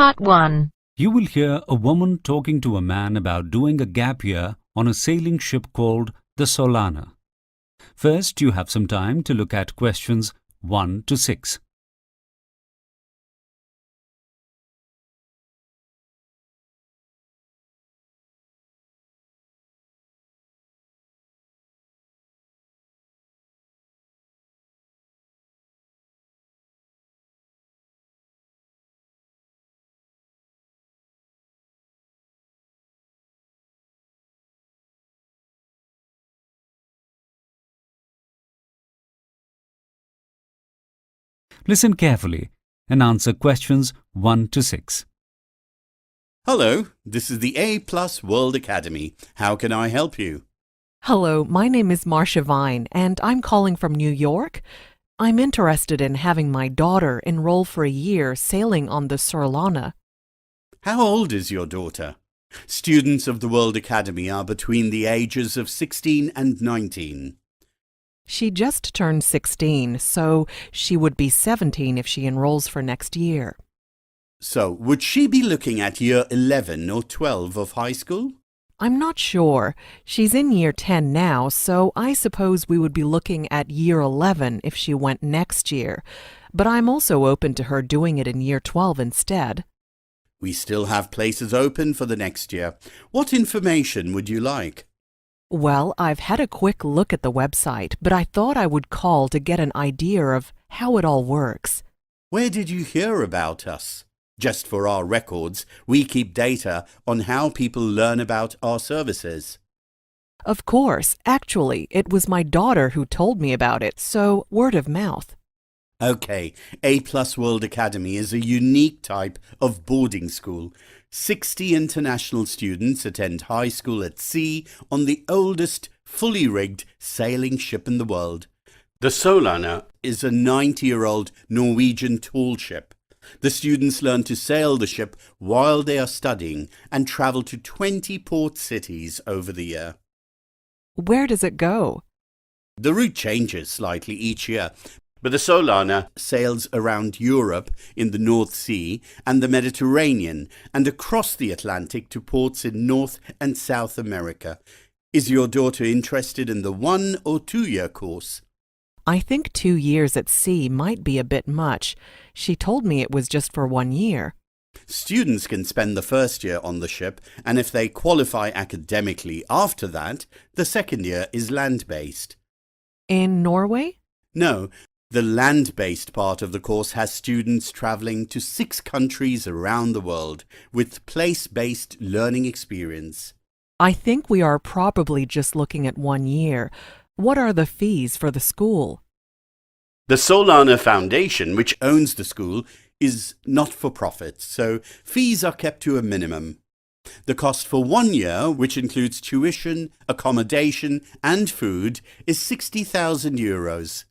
Part 1. You will hear a woman talking to a man about doing a gap year on a sailing ship called the Solana. First, you have some time to look at questions 1 to 6. Listen carefully and answer questions 1 to 6. Hello, this is the A+ World Academy. How can I help you? Hello, my name is Marcia Vine, and I'm calling from New York. I'm interested in having my daughter enroll for a year sailing on the Solana. How old is your daughter? Students of the World Academy are between the ages of 16 and 19. She just turned 16, so she would be 17 if she enrolls for next year. So, would she be looking at year 11 or 12 of high school? I'm not sure. She's in year 10 now, so I suppose we would be looking at year 11 if she went next year. But I'm also open to her doing it in year 12 instead. We still have places open for the next year. What information would you like? Well, I've had a quick look at the website, but I thought I would call to get an idea of how it all works. Where did you hear about us? Just for our records, we keep data on how people learn about our services. Of course, actually, it was my daughter who told me about it, so word of mouth. Okay, A+ World Academy is a unique type of boarding school. 60 international students attend high school at sea on the oldest fully rigged sailing ship in the world. The Solana is a 90-year-old Norwegian tall ship. The students learn to sail the ship while they are studying and travel to 20 port cities over the year. Where does it go? The route changes slightly each year, but the Solana sails around Europe in the North Sea and the Mediterranean and across the Atlantic to ports in North and South America. Is your daughter interested in the 1 or 2-year course? I think 2 years at sea might be a bit much. She told me it was just for 1 year. Students can spend the first year on the ship, and if they qualify academically after that, the second year is land-based. In Norway? No. The land-based part of the course has students traveling to 6 countries around the world with place-based learning experience. I think we are probably just looking at 1 year. What are the fees for the school? The Solana Foundation, which owns the school, is not for profit, so fees are kept to a minimum. The cost for 1 year, which includes tuition, accommodation and food, is €60,000.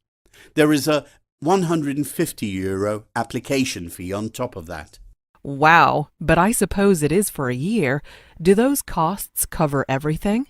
There is a €150 application fee on top of that. Wow, but I suppose it is for a year. Do those costs cover everything?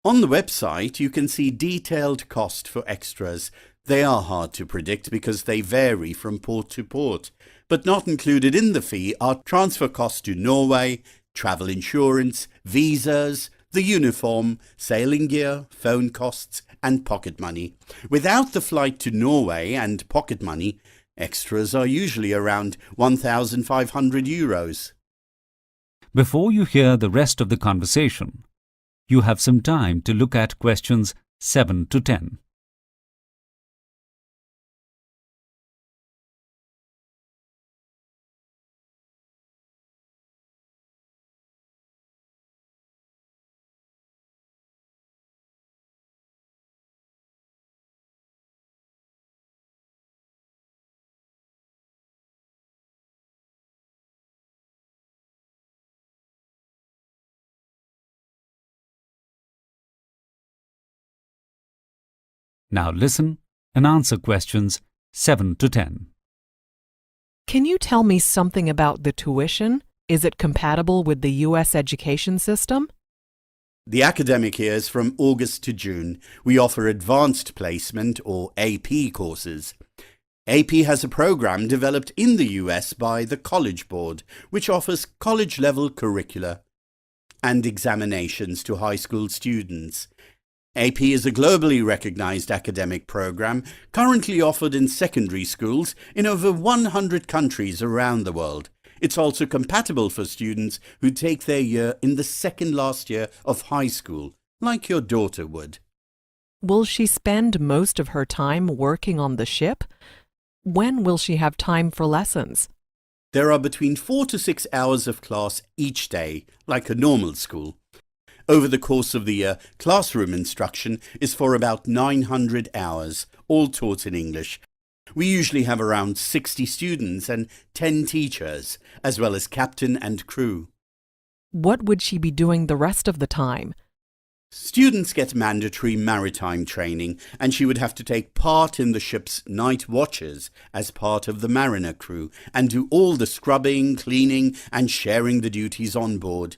On the website, you can see detailed cost for extras. They are hard to predict because they vary from port to port. But not included in the fee are transfer costs to Norway, travel insurance, visas, the uniform, sailing gear, phone costs, and pocket money. Without the flight to Norway and pocket money, extras are usually around €1,500. Before you hear the rest of the conversation, you have some time to look at questions 7 to 10. Now listen and answer questions 7 to 10. Can you tell me something about the tuition? Is it compatible with the U.S. education system? The academic year is from August to June. We offer advanced placement or AP courses. AP has a program developed in the US by the College Board, which offers college-level curricula and examinations to high school students. AP is a globally recognized academic program currently offered in secondary schools in over 100 countries around the world. It's also compatible for students who take their year in the second last year of high school, like your daughter would. Will she spend most of her time working on the ship? When will she have time for lessons? There are between 4 to 6 hours of class each day, like a normal school. Over the course of the year, classroom instruction is for about 900 hours, all taught in English. We usually have around 60 students and 10 teachers, as well as captain and crew. What would she be doing the rest of the time? Students get mandatory maritime training, and she would have to take part in the ship's night watches as part of the mariner crew and do all the scrubbing, cleaning and sharing the duties on board.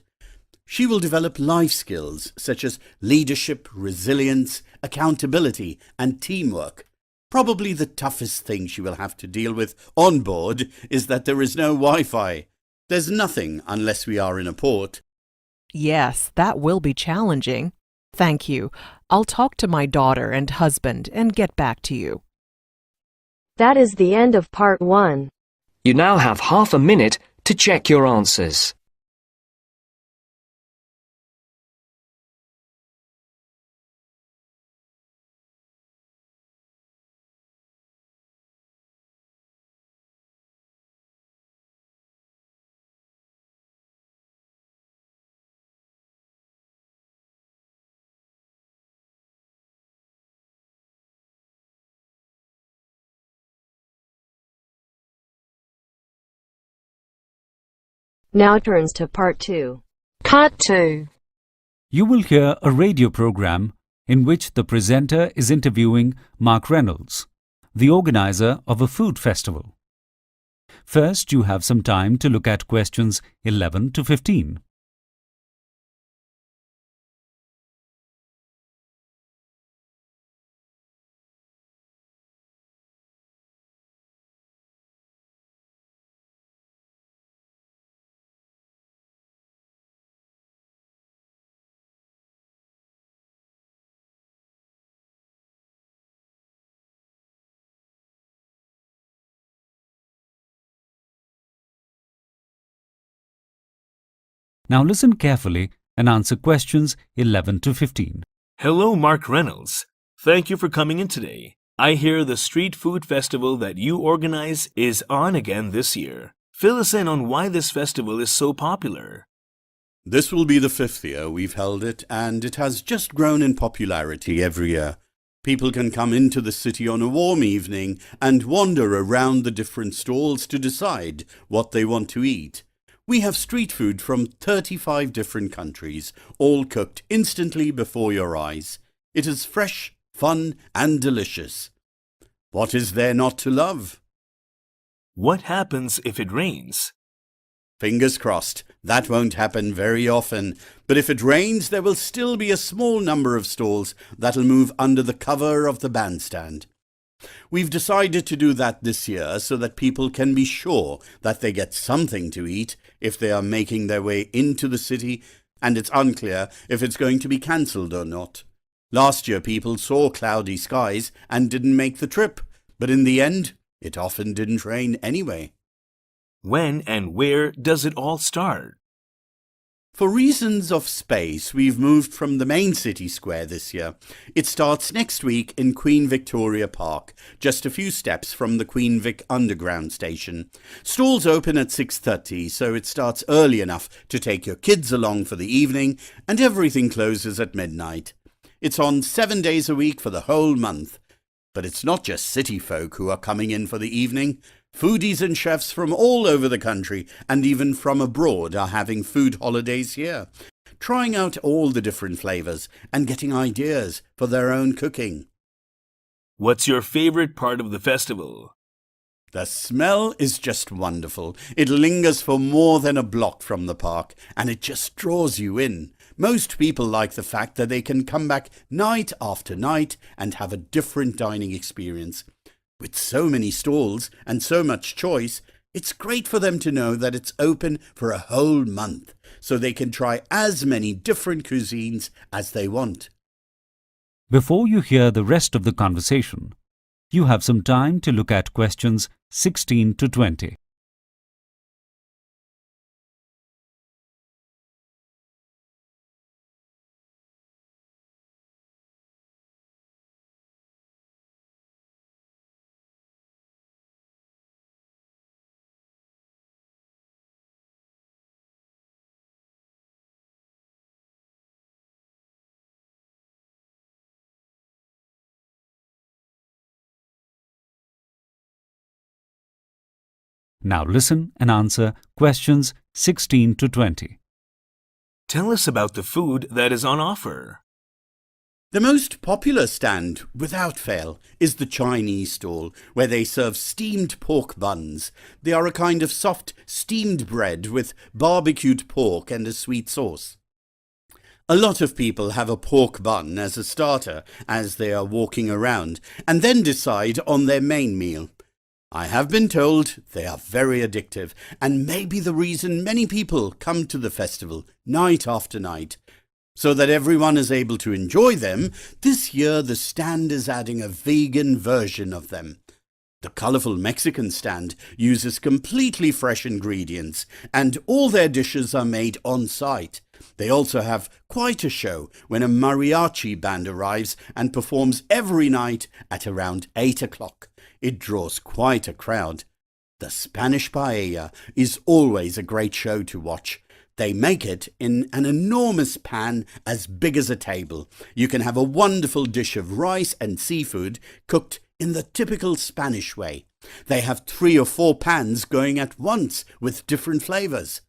She will develop life skills such as leadership, resilience, accountability and teamwork. Probably the toughest thing she will have to deal with on board is that there is no Wi-Fi. There's nothing unless we are in a port. Yes, that will be challenging. Thank you. I'll talk to my daughter and husband and get back to you. That is the end of part 1. You now have half a minute to check your answers. Now turns to part 2. Part 2. You will hear a radio program in which the presenter is interviewing Mark Reynolds, the organizer of a food festival. First, you have some time to look at questions 11 to 15. Now listen carefully and answer questions 11 to 15. Hello, Mark Reynolds. Thank you for coming in today. I hear the street food festival that you organize is on again this year. Fill us in on why this festival is so popular. This will be the 5th year we've held it, and it has just grown in popularity every year. People can come into the city on a warm evening and wander around the different stalls to decide what they want to eat. We have street food from 35 different countries, all cooked instantly before your eyes. It is fresh, fun and delicious. What is there not to love? What happens if it rains? Fingers crossed, that won't happen very often. But if it rains, there will still be a small number of stalls that'll move under the cover of the bandstand. We've decided to do that this year so that people can be sure that they get something to eat if they are making their way into the city, and it's unclear if it's going to be cancelled or not. Last year people saw cloudy skies and didn't make the trip, but in the end, it often didn't rain anyway. When and where does it all start? For reasons of space, we've moved from the main city square this year. It starts next week in Queen Victoria Park, just a few steps from the Queen Vic Underground station. Stalls open at 6:30, so it starts early enough to take your kids along for the evening, and everything closes at midnight. It's on 7 days a week for the whole month. But it's not just city folk who are coming in for the evening. Foodies and chefs from all over the country and even from abroad are having food holidays here, trying out all the different flavors and getting ideas for their own cooking. What's your favorite part of the festival? The smell is just wonderful. It lingers for more than a block from the park, and it just draws you in. Most people like the fact that they can come back night after night and have a different dining experience. With so many stalls and so much choice, it's great for them to know that it's open for a whole month, so they can try as many different cuisines as they want. Before you hear the rest of the conversation, you have some time to look at questions 16 to 20. Now listen and answer questions 16 to 20. Tell us about the food that is on offer. The most popular stand, without fail, is the Chinese stall, where they serve steamed pork buns. They are a kind of soft, steamed bread with barbecued pork and a sweet sauce. A lot of people have a pork bun as a starter as they are walking around, and then decide on their main meal. I have been told they are very addictive, and may be the reason many people come to the festival night after night. So that everyone is able to enjoy them, this year the stand is adding a vegan version of them. The colourful Mexican stand uses completely fresh ingredients, and all their dishes are made on site. They also have quite a show when a mariachi band arrives and performs every night at around 8 o'clock. It draws quite a crowd. The Spanish paella is always a great show to watch. They make it in an enormous pan as big as a table. You can have a wonderful dish of rice and seafood cooked in the typical Spanish way. They have 3 or 4 pans going at once with different flavours.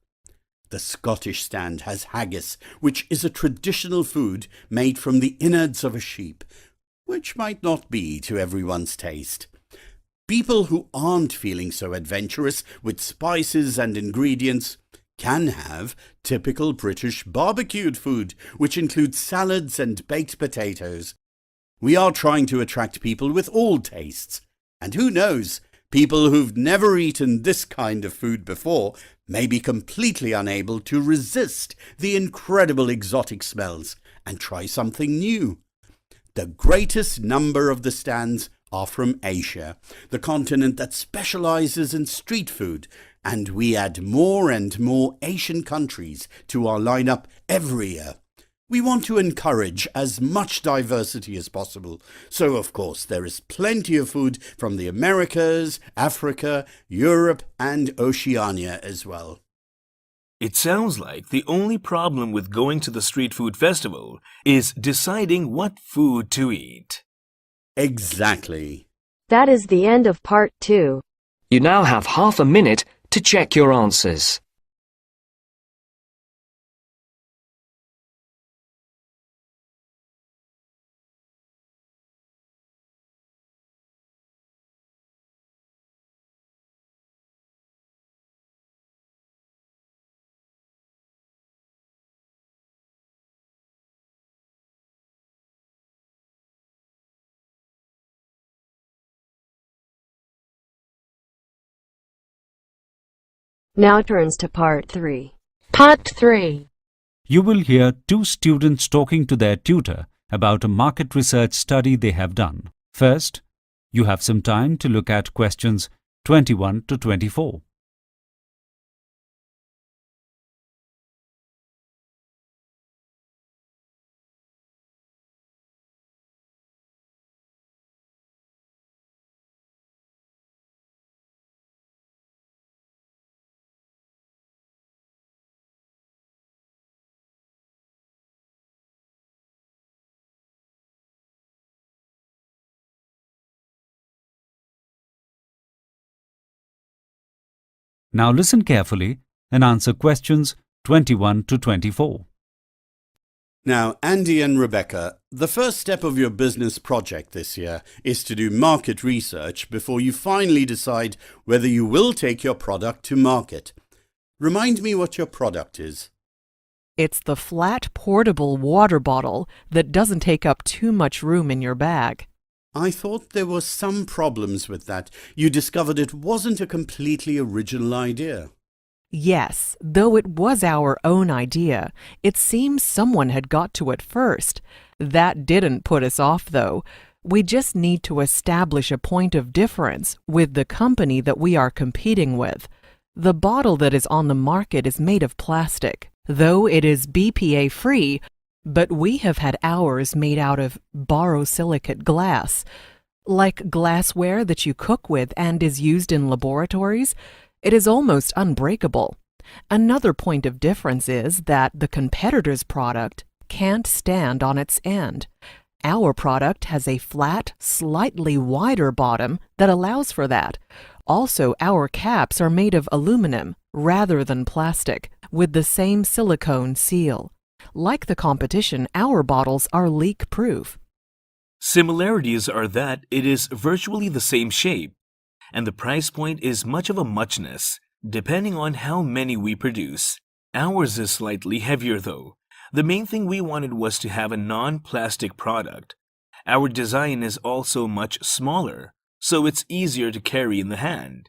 The Scottish stand has haggis, which is a traditional food made from the innards of a sheep, which might not be to everyone's taste. People who aren't feeling so adventurous with spices and ingredients can have typical British barbecued food, which includes salads and baked potatoes. We are trying to attract people with all tastes. And who knows, people who've never eaten this kind of food before may be completely unable to resist the incredible exotic smells and try something new. The greatest number of the stands are from Asia, the continent that specializes in street food, and we add more and more Asian countries to our lineup every year. We want to encourage as much diversity as possible, so of course there is plenty of food from the Americas, Africa, Europe and Oceania as well. It sounds like the only problem with going to the street food festival is deciding what food to eat. Exactly. That is the end of part 2. You now have half a minute to check your answers. Now turns to part 3. Part 3. You will hear 2 students talking to their tutor about a market research study they have done. First, you have some time to look at questions 21 to 24. Now listen carefully and answer questions 21 to 24. Now, Andy and Rebecca, the first step of your business project this year is to do market research before you finally decide whether you will take your product to market. Remind me what your product is. It's the flat portable water bottle that doesn't take up too much room in your bag. I thought there were some problems with that. You discovered it wasn't a completely original idea. Yes, though it was our own idea, it seems someone had got to it first. That didn't put us off, though. We just need to establish a point of difference with the company that we are competing with. The bottle that is on the market is made of plastic, though it is BPA-free, but we have had ours made out of borosilicate glass. Like glassware that you cook with and is used in laboratories, it is almost unbreakable. Another point of difference is that the competitor's product can't stand on its end. Our product has a flat, slightly wider bottom that allows for that. Also, our caps are made of aluminum rather than plastic, with the same silicone seal. Like the competition, our bottles are leak-proof. Similarities are that it is virtually the same shape, and the price point is much of a muchness, depending on how many we produce. Ours is slightly heavier though. The main thing we wanted was to have a non-plastic product. Our design is also much smaller, so it's easier to carry in the hand.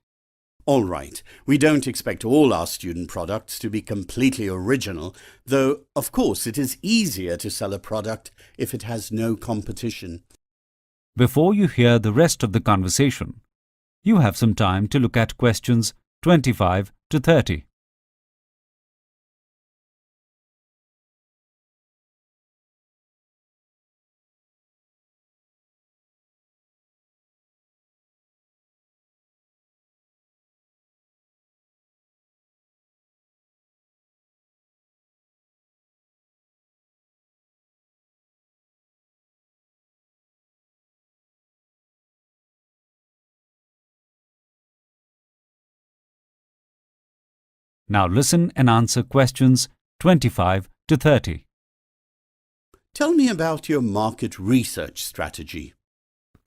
All right, we don't expect all our student products to be completely original, though, of course, it is easier to sell a product if it has no competition. Before you hear the rest of the conversation, you have some time to look at questions 25 to 30. Now listen and answer questions 25 to 30. Tell me about your market research strategy.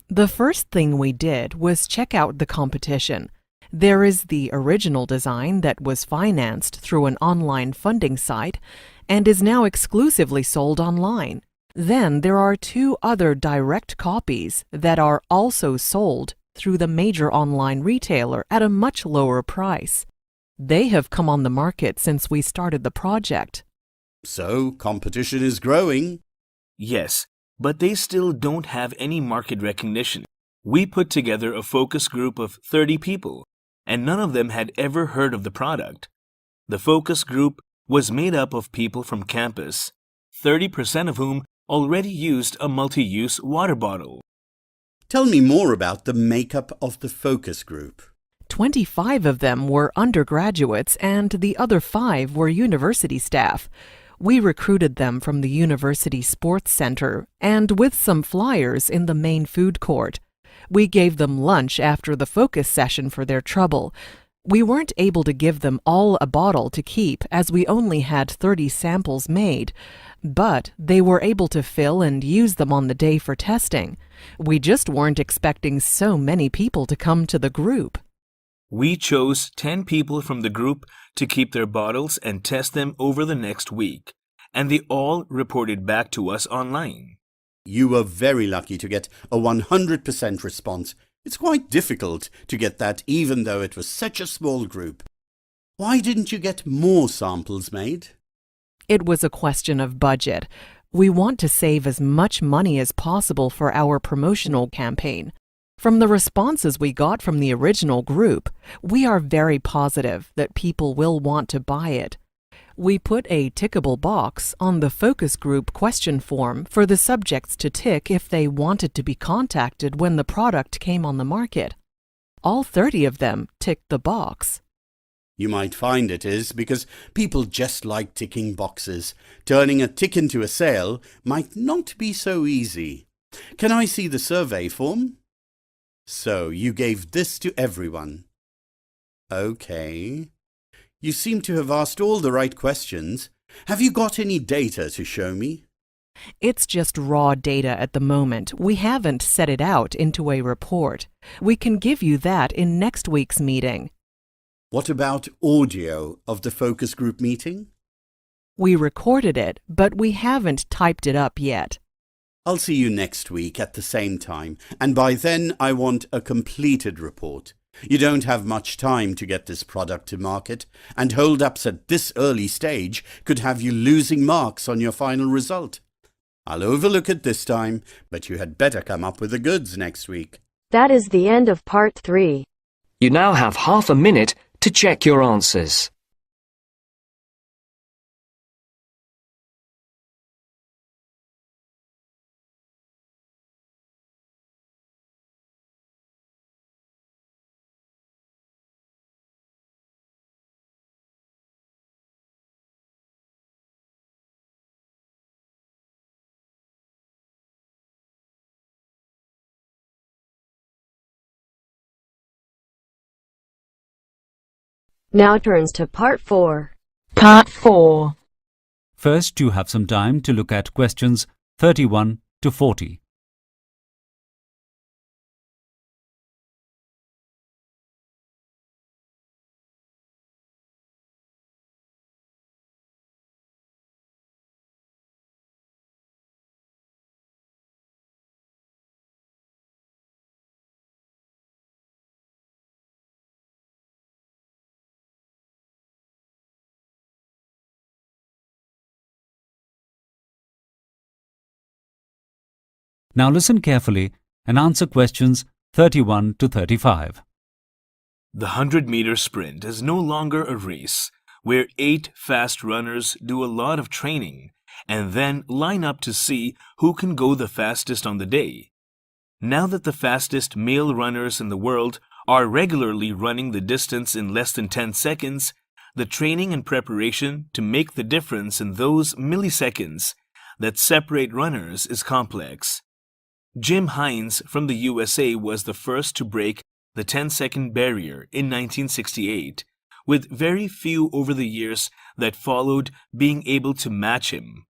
The first thing we did was check out the competition. There is the original design that was financed through an online funding site and is now exclusively sold online. Then there are two other direct copies that are also sold through the major online retailer at a much lower price. They have come on the market since we started the project. So, competition is growing. Yes, but they still don't have any market recognition. We put together a focus group of 30 people, and none of them had ever heard of the product. The focus group was made up of people from campus, 30% of whom already used a multi-use water bottle. Tell me more about the makeup of the focus group. 25 of them were undergraduates and the other 5 were university staff. We recruited them from the University Sports Center and with some flyers in the main food court. We gave them lunch after the focus session for their trouble. We weren't able to give them all a bottle to keep as we only had 30 samples made, but they were able to fill and use them on the day for testing. We just weren't expecting so many people to come to the group. We chose 10 people from the group to keep their bottles and test them over the next week, and they all reported back to us online. You were very lucky to get a 100% response. It's quite difficult to get that even though it was such a small group. Why didn't you get more samples made? It was a question of budget. We want to save as much money as possible for our promotional campaign. From the responses we got from the original group, we are very positive that people will want to buy it. We put a tickable box on the focus group question form for the subjects to tick if they wanted to be contacted when the product came on the market. All 30 of them ticked the box. You might find it is because people just like ticking boxes. Turning a tick into a sale might not be so easy. Can I see the survey form? So, you gave this to everyone. Okay. You seem to have asked all the right questions. Have you got any data to show me? It's just raw data at the moment. We haven't set it out into a report. We can give you that in next week's meeting. What about audio of the focus group meeting? We recorded it, but we haven't typed it up yet. I'll see you next week at the same time, and by then I want a completed report. You don't have much time to get this product to market, and hold-ups at this early stage could have you losing marks on your final result. I'll overlook it this time, but you had better come up with the goods next week. That is the end of part 3. You now have half a minute to check your answers. Now turns to part 4. Part 4. First, you have some time to look at questions 31 to 40. Now listen carefully and answer questions 31 to 35. The 100-meter sprint is no longer a race where 8 fast runners do a lot of training and then line up to see who can go the fastest on the day. Now that the fastest male runners in the world are regularly running the distance in less than 10 seconds, the training and preparation to make the difference in those milliseconds that separate runners is complex. Jim Hines from the USA was the first to break the 10-second barrier in 1968, with very few over the years that followed being able to match him.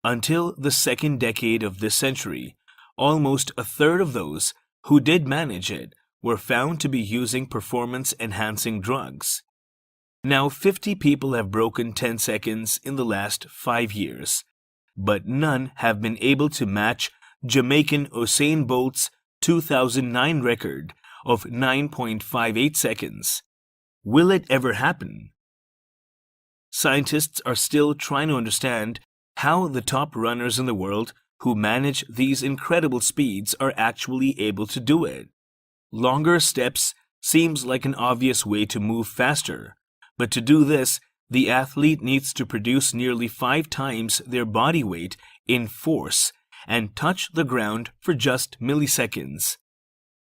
Until the second decade of this century, almost a third of those who did manage it were found to be using performance-enhancing drugs. Now 50 people have broken 10 seconds in the last 5 years, but none have been able to match Jamaican Usain Bolt's 2009 record of 9.58 seconds. Will it ever happen? Scientists are still trying to understand how the top runners in the world who manage these incredible speeds are actually able to do it. Longer steps seems like an obvious way to move faster, but to do this, the athlete needs to produce nearly 5 times their body weight in force and touch the ground for just milliseconds.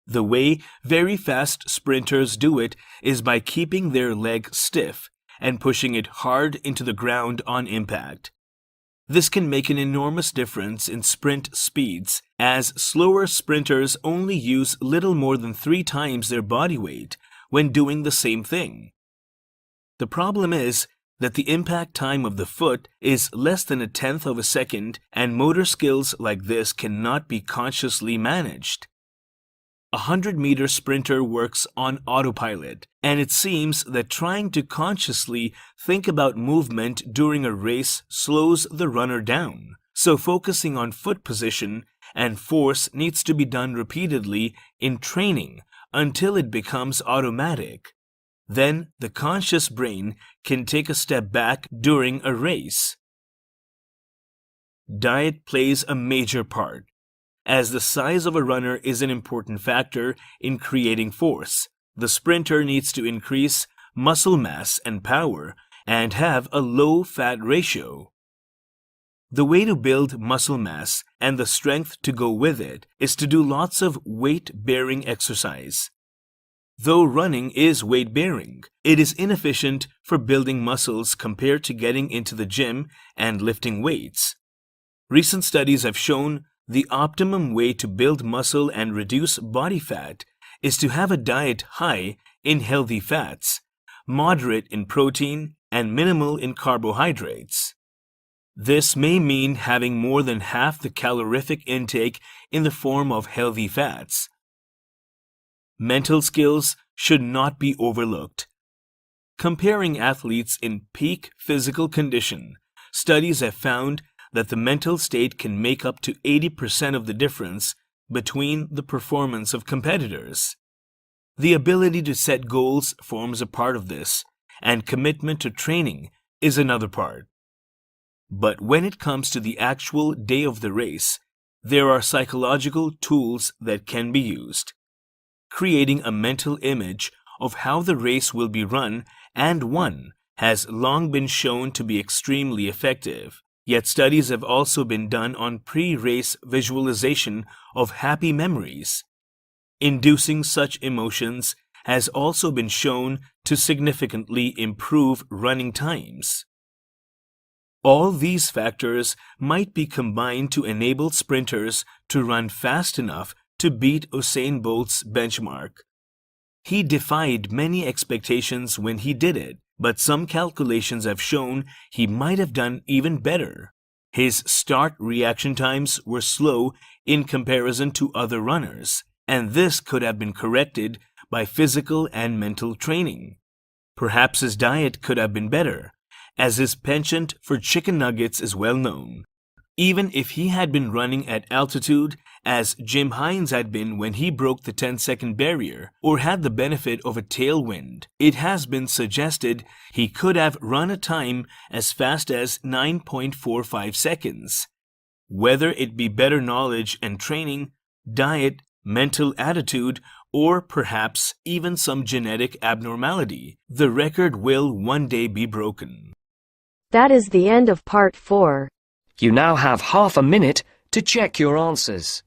The way very fast sprinters do it is by keeping their leg stiff and pushing it hard into the ground on impact. This can make an enormous difference in sprint speeds, as slower sprinters only use little more than 3 times their body weight when doing the same thing. The problem is that the impact time of the foot is less than 1/10 of a second, and motor skills like this cannot be consciously managed. A 100-meter sprinter works on autopilot, and it seems that trying to consciously think about movement during a race slows the runner down. So focusing on foot position and force needs to be done repeatedly in training until it becomes automatic. Then the conscious brain can take a step back during a race. Diet plays a major part, as the size of a runner is an important factor in creating force. The sprinter needs to increase muscle mass and power and have a low fat ratio. The way to build muscle mass and the strength to go with it is to do lots of weight-bearing exercise. Though running is weight-bearing, it is inefficient for building muscles compared to getting into the gym and lifting weights. Recent studies have shown the optimum way to build muscle and reduce body fat is to have a diet high in healthy fats, moderate in protein, and minimal in carbohydrates. This may mean having more than half the calorific intake in the form of healthy fats. Mental skills should not be overlooked. Comparing athletes in peak physical condition, studies have found that the mental state can make up to 80% of the difference between the performance of competitors. The ability to set goals forms a part of this, and commitment to training is another part. But when it comes to the actual day of the race, there are psychological tools that can be used. Creating a mental image of how the race will be run and won has long been shown to be extremely effective. Yet studies have also been done on pre-race visualization of happy memories. Inducing such emotions has also been shown to significantly improve running times. All these factors might be combined to enable sprinters to run fast enough to beat Usain Bolt's benchmark. He defied many expectations when he did it, but some calculations have shown he might have done even better. His start reaction times were slow in comparison to other runners, and this could have been corrected by physical and mental training. Perhaps his diet could have been better, as his penchant for chicken nuggets is well known. Even if he had been running at altitude, as Jim Hines had been when he broke the 10-second barrier, or had the benefit of a tailwind, it has been suggested he could have run a time as fast as 9.45 seconds. Whether it be better knowledge and training, diet, mental attitude, or perhaps even some genetic abnormality, the record will one day be broken. That is the end of part 4. You now have half a minute to check your answers.